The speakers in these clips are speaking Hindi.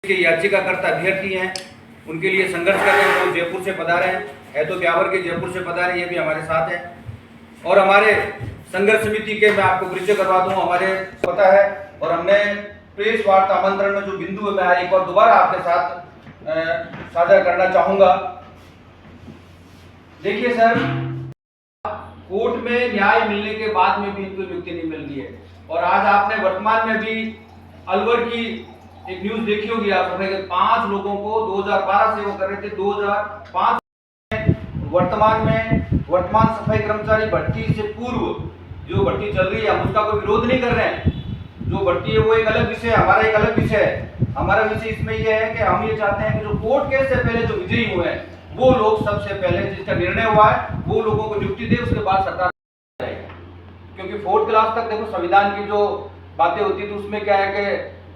के याचिकाकर्ता अभ्यर्थी हैं, उनके लिए संघर्ष कर रहे हैं। वो जयपुर से पधारे हैं, है तो ब्यावर के जयपुर से पधारे, ये भी हमारे साथ हैं। और हमारे संघर्ष समिति के मैं आपको परिचय करवा दूं, हमारे पता है। और हमने प्रेस वार्ता आमंत्रण में जो बिंदु है मैं एक बार दोबारा आपके साथ साझा करना चाहूंगा। देखिए सर, कोर्ट में न्याय मिलने के बाद में भी इनको नियुक्ति नहीं मिल रही है। और आज आपने वर्तमान में भी अलवर की एक न्यूज देखी होगी आप, 5 लोगों को 2012 से वो कर रहे थे, 2005 वर्तमान सफाई कर्मचारी भर्ती से पूर्व जो भर्ती चल रही है, हम उसका कोई विरोध नहीं कर रहे हैं। जो भर्ती है वो एक अलग विषय है, हमारा एक अलग विषय है। हमारा विषय इसमें यह है कि हम ये चाहते हैं कि जो कोर्ट केस से पहले जो विजयी हुए हैं वो लोग सबसे पहले जिसका निर्णय हुआ है वो लोगों को नियुक्ति दे, उसके बाद सरकार जाएगी। क्योंकि 4th क्लास तक देखो संविधान की जो बातें होती है तो उसमें क्या है कि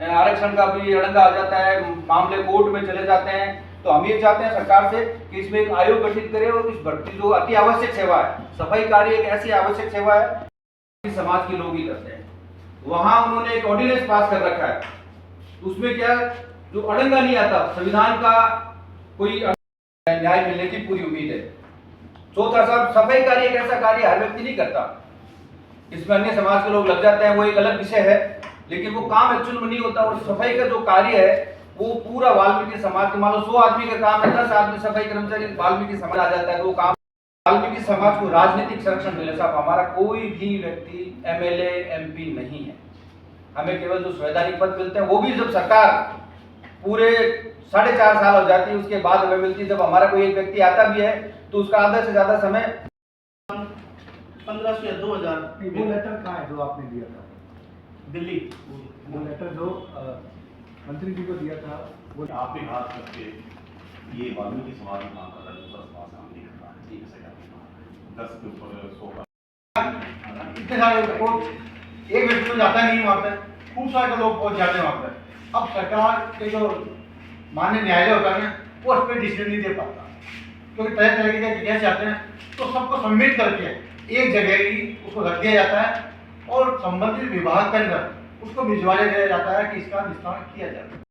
आरक्षण का भी अड़ंगा आ जाता है, मामले कोर्ट में चले जाते हैं। तो हम ये चाहते हैं सरकार से कि इसमें एक आयोग गठित करे और इस भर्ती जो अति आवश्यक सेवा है, सफाई कार्य एक ऐसी आवश्यक सेवा है समाज के लोग ही करते हैं। वहां उन्होंने एक ऑर्डिनेंस पास कर रखा है, उसमें क्या जो अड़ंगा नहीं आता, संविधान का कोई न्याय मिलने की पूरी उम्मीद है। चौथा साहब, सफाई कार्य एक ऐसा कार्य हर व्यक्ति नहीं करता, इसमें अन्य समाज के लोग लग जाते हैं, वो एक अलग विषय है। लेकिन वो काम एक्चुअल में नहीं होता। और सफाई का जो कार्य है वो पूरा वाल्मीकि समाज के, मान लो 100 आदमी का काम है, 10 आदमी सफाई कर्मचारी वाल्मीकि समाज आ जाता है, तो वो काम वाल्मीकि समाज को राजनीतिक संरक्षण मिले। साहब, हमारा कोई भी व्यक्ति MLA MP नहीं है, हमें केवल जो संवैधानिक पद मिलते हैं वो भी जब सरकार पूरे 4.5 साल हो जाती है उसके बाद हमें मिलती है। जब हमारा कोई एक व्यक्ति आता भी है तो उसका आधा से ज्यादा समय 1500 या 2000। वो लेटर कहाँ है जो आपने दिया था दिल्ली? वो लेटर जो मंत्री जी को दिया था वो आप भी हाथ करके ये वाल्मीकि समाज में काम कर रहा है, दूसरा समाज काम नहीं कर रहा है, ठीक है? 10 के ऊपर 100 का इतने सारे लोग एक व्यक्ति तो जाता नहीं वहाँ पे, खूब सारे लोग पहुँच जाते हैं वहाँ पे। अब सरकार के जो माननीय न्यायालय होता है वो उस पर डिसीजन नहीं दे पाता, क्योंकि तरह तरह के केस आते हैं तो सबको सम्मिलित करके एक जगह ही उसको रख दिया जाता है और संबंधित विभाग के अंदर उसको भिजवाया जाता है कि इसका निस्तारण किया जाए।